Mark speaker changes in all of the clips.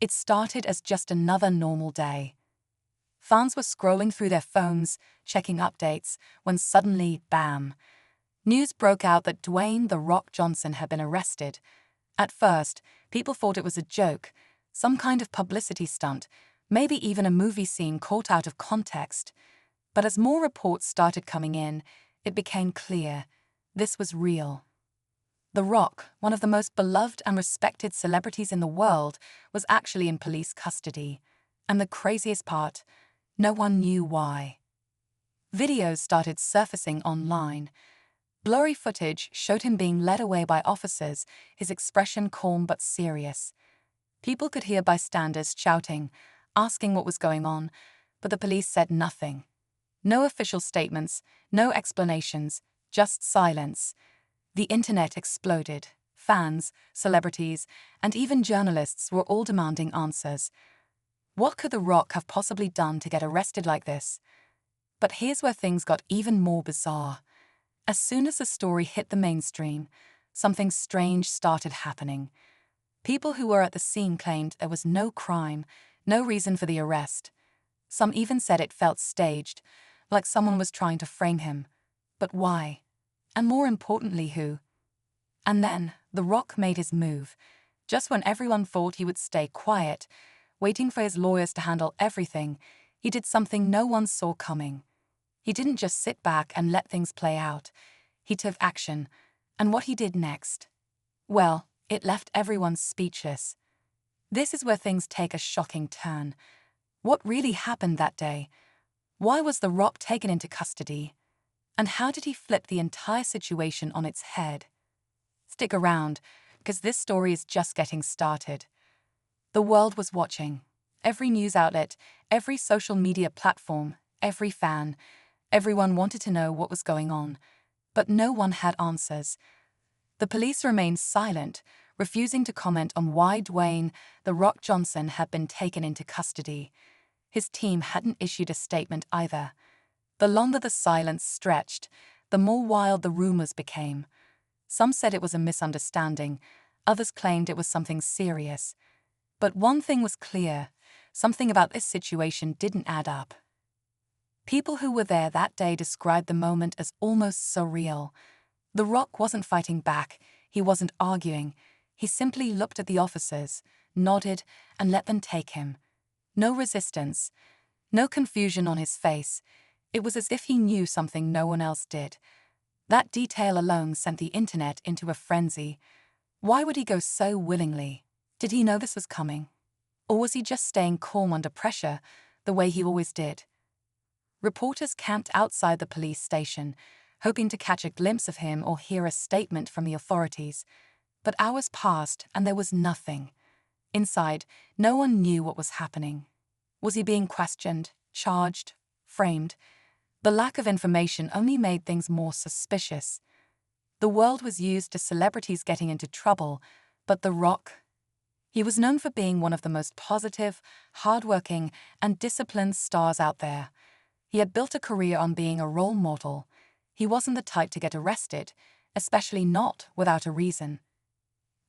Speaker 1: It started as just another normal day. Fans were scrolling through their phones, checking updates, when suddenly, bam! News broke out that Dwayne "The Rock" Johnson had been arrested. At first, people thought it was a joke, some kind of publicity stunt, maybe even a movie scene caught out of context. But as more reports started coming in, it became clear this was real. The Rock, one of the most beloved and respected celebrities in the world, was actually in police custody. And the craziest part, no one knew why. Videos started surfacing online. Blurry footage showed him being led away by officers, his expression calm but serious. People could hear bystanders shouting, asking what was going on, but the police said nothing. No official statements, no explanations, just silence. The internet exploded. Fans, celebrities, and even journalists were all demanding answers. What could The Rock have possibly done to get arrested like this? But here's where things got even more bizarre. As soon as the story hit the mainstream, something strange started happening. People who were at the scene claimed there was no crime, no reason for the arrest. Some even said it felt staged, like someone was trying to frame him. But why? And more importantly, who? And then, The Rock made his move. Just when everyone thought he would stay quiet, waiting for his lawyers to handle everything, he did something no one saw coming. He didn't just sit back and let things play out. He took action. And what he did next? Well, it left everyone speechless. This is where things take a shocking turn. What really happened that day? Why was The Rock taken into custody? And how did he flip the entire situation on its head? Stick around, because this story is just getting started. The world was watching. Every news outlet, every social media platform, every fan. Everyone wanted to know what was going on, but no one had answers. The police remained silent, refusing to comment on why Dwayne "The Rock" Johnson had been taken into custody. His team hadn't issued a statement either. The longer the silence stretched, the more wild the rumors became. Some said it was a misunderstanding, others claimed it was something serious. But one thing was clear, something about this situation didn't add up. People who were there that day described the moment as almost surreal. The Rock wasn't fighting back, he wasn't arguing. He simply looked at the officers, nodded, and let them take him. No resistance, no confusion on his face. It was as if he knew something no one else did. That detail alone sent the internet into a frenzy. Why would he go so willingly? Did he know this was coming? Or was he just staying calm under pressure, the way he always did? Reporters camped outside the police station, hoping to catch a glimpse of him or hear a statement from the authorities. But hours passed and there was nothing. Inside, no one knew what was happening. Was he being questioned, charged, framed? The lack of information only made things more suspicious. The world was used to celebrities getting into trouble, but The Rock? He was known for being one of the most positive, hardworking, and disciplined stars out there. He had built a career on being a role model. He wasn't the type to get arrested, especially not without a reason.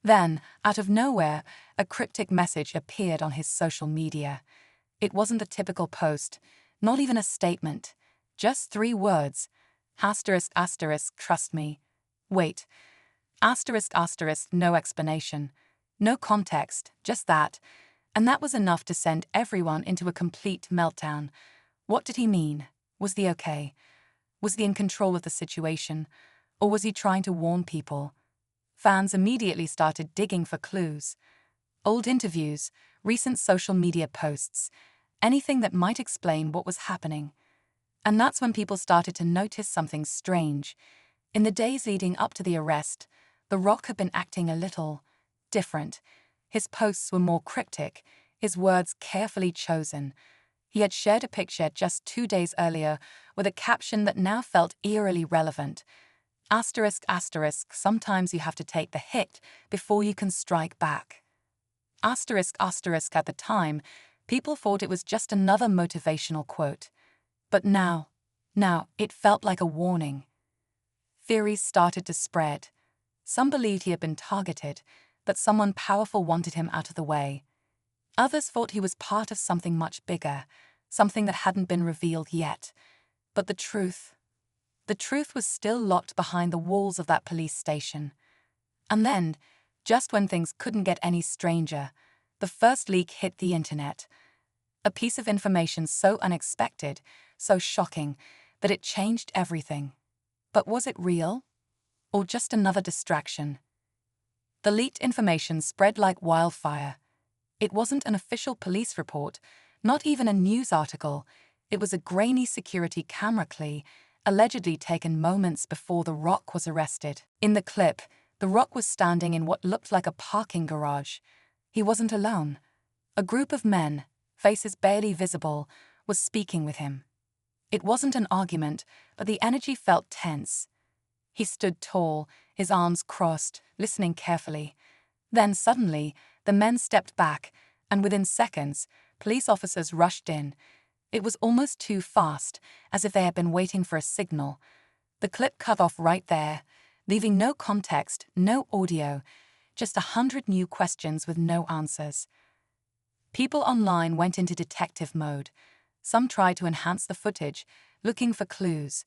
Speaker 1: Then, out of nowhere, a cryptic message appeared on his social media. It wasn't a typical post, not even a statement. Just 3 words. ***, trust me. Wait. ***, no explanation. No context, just that. And that was enough to send everyone into a complete meltdown. What did he mean? Was he okay? Was he in control of the situation? Or was he trying to warn people? Fans immediately started digging for clues. Old interviews, recent social media posts, anything that might explain what was happening. And that's when people started to notice something strange. In the days leading up to the arrest, The Rock had been acting a little different. His posts were more cryptic, his words carefully chosen. He had shared a picture just 2 days earlier with a caption that now felt eerily relevant. ***, sometimes you have to take the hit before you can strike back. ***, at the time, people thought it was just another motivational quote. But now, it felt like a warning. Theories started to spread. Some believed he had been targeted, that someone powerful wanted him out of the way. Others thought he was part of something much bigger, something that hadn't been revealed yet. But the truth was still locked behind the walls of that police station. And then, just when things couldn't get any stranger, the first leak hit the internet. A piece of information so unexpected, so shocking, that it changed everything. But was it real? Or just another distraction? The leaked information spread like wildfire. It wasn't an official police report, not even a news article. It was a grainy security camera clip, allegedly taken moments before The Rock was arrested. In the clip, The Rock was standing in what looked like a parking garage. He wasn't alone. A group of men, faces barely visible, was speaking with him. It wasn't an argument, but the energy felt tense. He stood tall, his arms crossed, listening carefully. Then suddenly, the men stepped back, and within seconds, police officers rushed in. It was almost too fast, as if they had been waiting for a signal. The clip cut off right there, leaving no context, no audio, just 100 new questions with no answers. People online went into detective mode. Some tried to enhance the footage, looking for clues.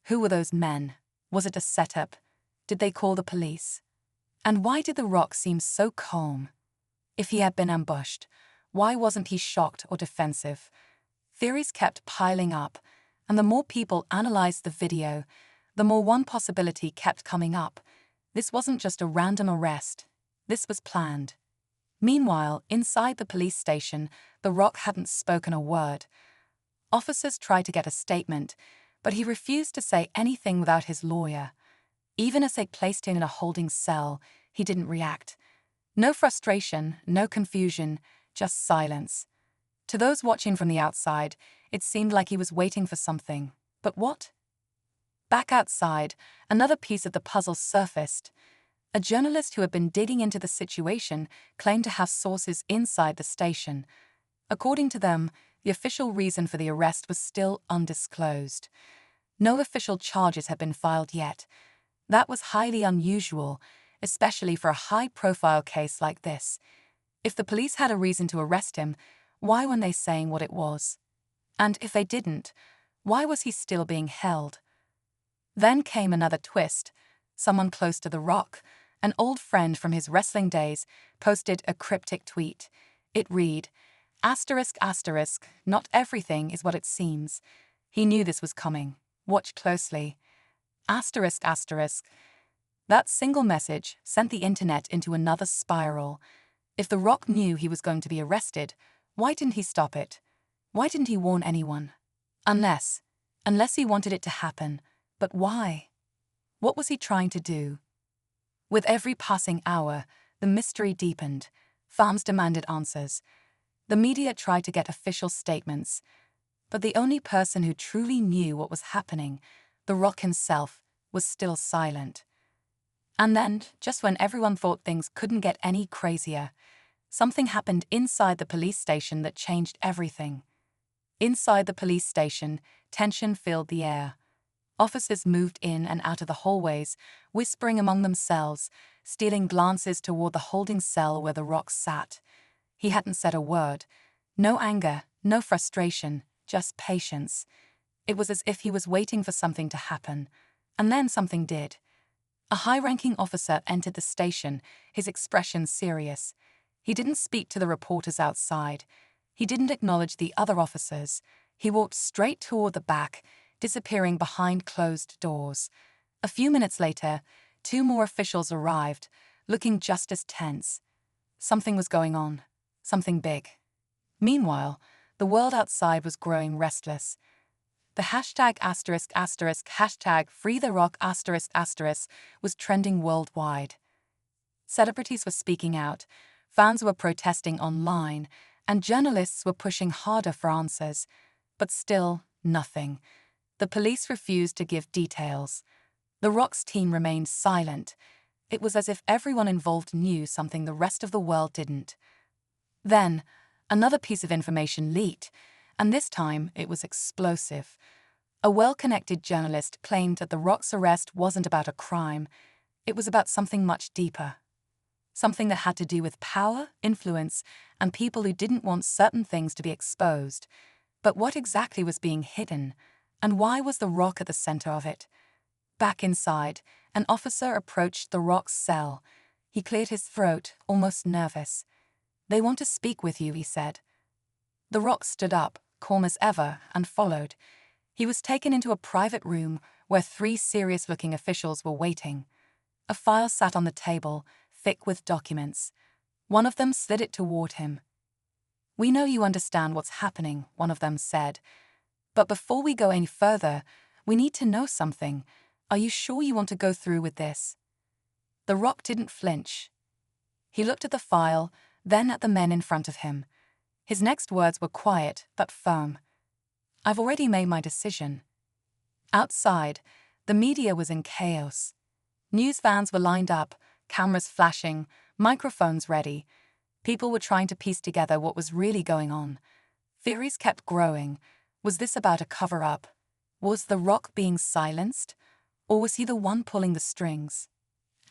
Speaker 1: Who were those men? Was it a setup? Did they call the police? And why did The Rock seem so calm? If he had been ambushed, why wasn't he shocked or defensive? Theories kept piling up, and the more people analyzed the video, the more one possibility kept coming up. This wasn't just a random arrest. This was planned. Meanwhile, inside the police station, The Rock hadn't spoken a word. Officers tried to get a statement, but he refused to say anything without his lawyer. Even as they placed him in a holding cell, he didn't react. No frustration, no confusion, just silence. To those watching from the outside, it seemed like he was waiting for something. But what? Back outside, another piece of the puzzle surfaced. A journalist who had been digging into the situation claimed to have sources inside the station. According to them, the official reason for the arrest was still undisclosed. No official charges had been filed yet. That was highly unusual, especially for a high-profile case like this. If the police had a reason to arrest him, why weren't they saying what it was? And if they didn't, why was he still being held? Then came another twist. Someone close to The Rock, an old friend from his wrestling days, posted a cryptic tweet. It read, ***, not everything is what it seems. He knew this was coming. Watch closely. ***. That single message sent the internet into another spiral. If The Rock knew he was going to be arrested, why didn't he stop it? Why didn't he warn anyone? Unless he wanted it to happen. But why? What was he trying to do? With every passing hour, the mystery deepened. Fans demanded answers. The media tried to get official statements. But the only person who truly knew what was happening, The Rock himself, was still silent. And then, just when everyone thought things couldn't get any crazier, something happened inside the police station that changed everything. Inside the police station, tension filled the air. Officers moved in and out of the hallways, whispering among themselves, stealing glances toward the holding cell where The Rock sat. He hadn't said a word. No anger, no frustration, just patience. It was as if he was waiting for something to happen. And then something did. A high-ranking officer entered the station, his expression serious. He didn't speak to the reporters outside. He didn't acknowledge the other officers. He walked straight toward the back, disappearing behind closed doors. A few minutes later, 2 more officials arrived, looking just as tense. Something was going on. Something big. Meanwhile, the world outside was growing restless. The hashtag Free The Rock was trending worldwide. Celebrities were speaking out, fans were protesting online, and journalists were pushing harder for answers. But still, nothing. The police refused to give details. The Rock's team remained silent. It was as if everyone involved knew something the rest of the world didn't. Then, another piece of information leaked, and this time it was explosive. A well-connected journalist claimed that The Rock's arrest wasn't about a crime. It was about something much deeper. something that had to do with power, influence, and people who didn't want certain things to be exposed. But what exactly was being hidden, and why was the Rock at the center of it? Back inside, an officer approached the Rock's cell. He cleared his throat, almost nervous. "They want to speak with you," he said. The Rock stood up, calm as ever, and followed. He was taken into a private room where 3 serious-looking officials were waiting. A file sat on the table, thick with documents. One of them slid it toward him. "We know you understand what's happening," one of them said. "But before we go any further, we need to know something. Are you sure you want to go through with this?" The Rock didn't flinch. He looked at the file, then at the men in front of him. His next words were quiet but firm. "I've already made my decision." Outside, the media was in chaos. News vans were lined up, cameras flashing, microphones ready. People were trying to piece together what was really going on. Theories kept growing. Was this about a cover-up? Was the Rock being silenced? Or was he the one pulling the strings?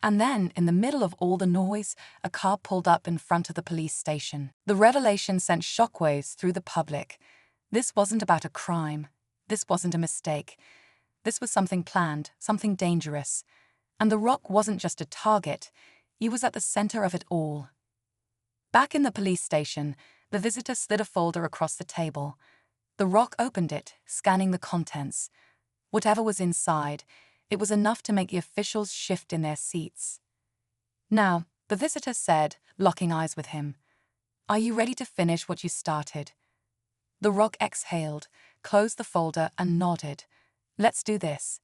Speaker 1: And then, in the middle of all the noise, a car pulled up in front of the police station. The revelation sent shockwaves through the public. This wasn't about a crime. This wasn't a mistake. This was something planned, something dangerous. And the Rock wasn't just a target. He was at the center of it all. Back in the police station, the visitor slid a folder across the table. The Rock opened it, scanning the contents. Whatever was inside, it was enough to make the officials shift in their seats. "Now," the visitor said, locking eyes with him, "are you ready to finish what you started?" The Rock exhaled, closed the folder, and nodded. "Let's do this."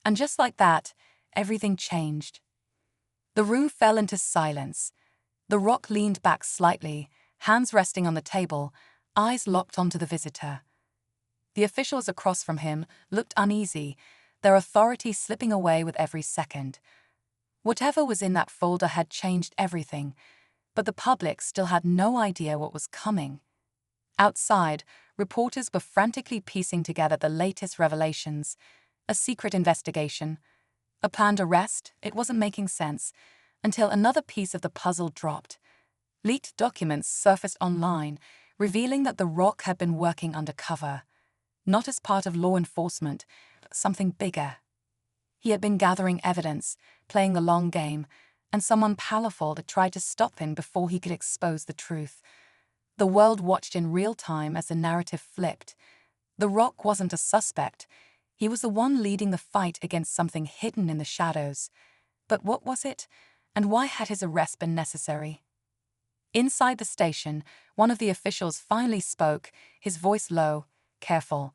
Speaker 1: And just like that, everything changed. The room fell into silence. The Rock leaned back slightly, hands resting on the table, eyes locked onto the visitor. The officials across from him looked uneasy, their authority slipping away with every second. Whatever was in that folder had changed everything, but the public still had no idea what was coming. Outside, reporters were frantically piecing together the latest revelations. A secret investigation, a planned arrest. It wasn't making sense, until another piece of the puzzle dropped. Leaked documents surfaced online, revealing that the Rock had been working undercover, not as part of law enforcement, but something bigger. He had been gathering evidence, playing the long game, and someone powerful that tried to stop him before he could expose the truth. The world watched in real time as the narrative flipped. The Rock wasn't a suspect. He was the one leading the fight against something hidden in the shadows. But what was it, and why had his arrest been necessary? Inside the station, one of the officials finally spoke, his voice low, careful.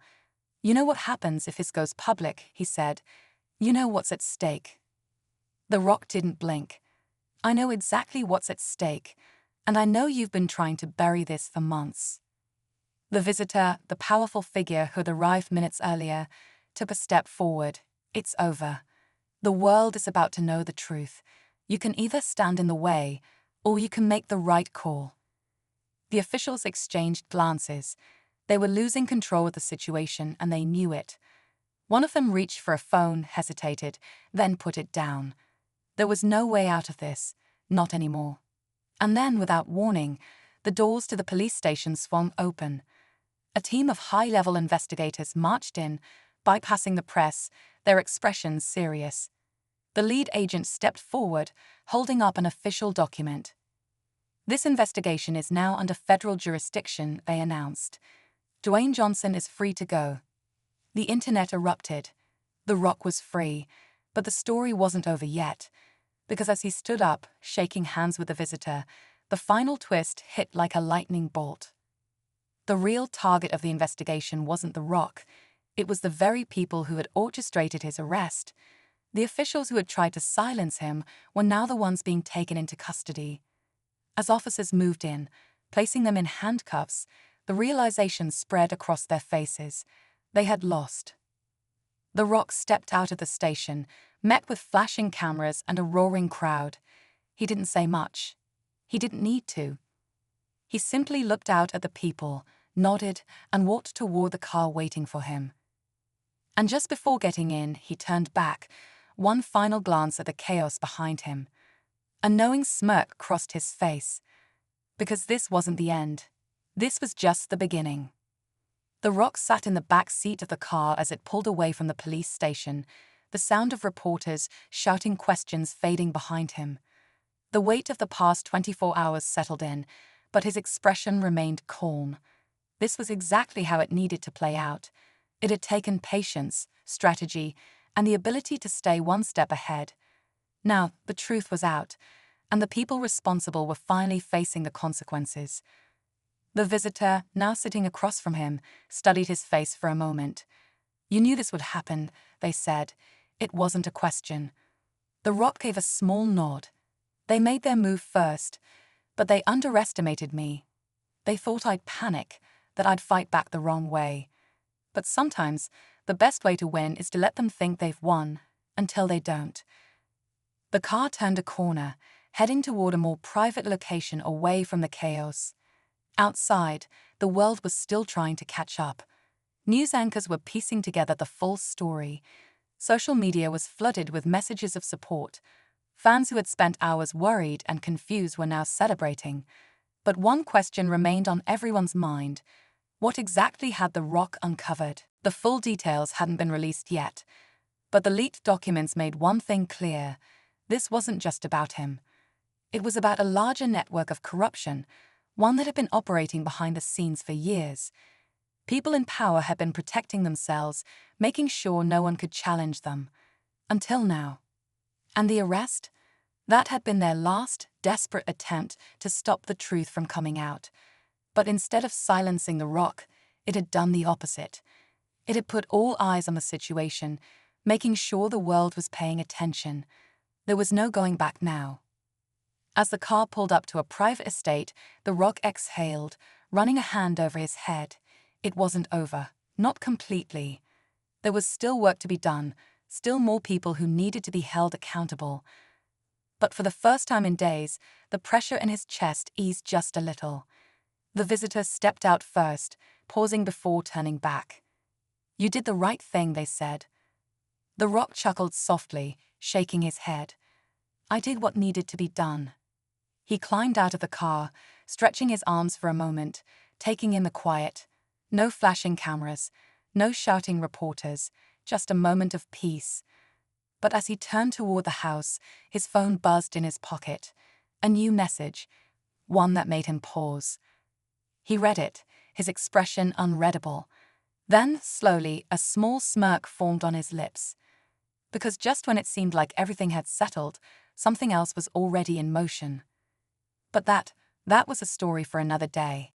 Speaker 1: "You know what happens if this goes public," he said. "You know what's at stake." The Rock didn't blink. "I know exactly what's at stake, and I know you've been trying to bury this for months." The visitor, the powerful figure who had arrived minutes earlier, took a step forward. "It's over. The world is about to know the truth. You can either stand in the way, or you can make the right call." The officials exchanged glances. They were losing control of the situation, and they knew it. One of them reached for a phone, hesitated, then put it down. There was no way out of this, not anymore. And then, without warning, the doors to the police station swung open. A team of high-level investigators marched in, bypassing the press, their expressions serious. The lead agent stepped forward, holding up an official document. "This investigation is now under federal jurisdiction," they announced. "Dwayne Johnson is free to go." The internet erupted. The Rock was free, but the story wasn't over yet, because as he stood up, shaking hands with the visitor, the final twist hit like a lightning bolt. The real target of the investigation wasn't the Rock. It was the very people who had orchestrated his arrest. The officials who had tried to silence him were now the ones being taken into custody. As officers moved in, placing them in handcuffs, the realization spread across their faces. They had lost. The Rock stepped out of the station, met with flashing cameras and a roaring crowd. He didn't say much. He didn't need to. He simply looked out at the people, nodded, and walked toward the car waiting for him. And just before getting in, he turned back, one final glance at the chaos behind him. A knowing smirk crossed his face. Because this wasn't the end. This was just the beginning. The Rock sat in the back seat of the car as it pulled away from the police station, the sound of reporters shouting questions fading behind him. The weight of the past 24 hours settled in, but his expression remained calm. This was exactly how it needed to play out. It had taken patience, strategy, and the ability to stay one step ahead. Now, the truth was out, and the people responsible were finally facing the consequences. The visitor, now sitting across from him, studied his face for a moment. "You knew this would happen," they said. It wasn't a question. The Rock gave a small nod. "They made their move first, but they underestimated me. They thought I'd panic, that I'd fight back the wrong way. But sometimes, the best way to win is to let them think they've won, until they don't." The car turned a corner, heading toward a more private location away from the chaos. Outside, the world was still trying to catch up. News anchors were piecing together the full story. Social media was flooded with messages of support. Fans who had spent hours worried and confused were now celebrating. But one question remained on everyone's mind. What exactly had The Rock uncovered? The full details hadn't been released yet. But the leaked documents made one thing clear. This wasn't just about him. It was about a larger network of corruption, one that had been operating behind the scenes for years. People in power had been protecting themselves, making sure no one could challenge them. Until now. And the arrest? That had been their last, desperate attempt to stop the truth from coming out. But instead of silencing The Rock, it had done the opposite. It had put all eyes on the situation, making sure the world was paying attention. There was no going back now. As the car pulled up to a private estate, The Rock exhaled, running a hand over his head. It wasn't over. Not completely. There was still work to be done, still more people who needed to be held accountable. But for the first time in days, the pressure in his chest eased just a little. The visitor stepped out first, pausing before turning back. "You did the right thing," they said. The Rock chuckled softly, shaking his head. "I did what needed to be done." He climbed out of the car, stretching his arms for a moment, taking in the quiet. No flashing cameras, no shouting reporters, just a moment of peace. But as he turned toward the house, his phone buzzed in his pocket. A new message, one that made him pause. He read it, his expression unreadable. Then, slowly, a small smirk formed on his lips. Because just when it seemed like everything had settled, something else was already in motion. But that was a story for another day.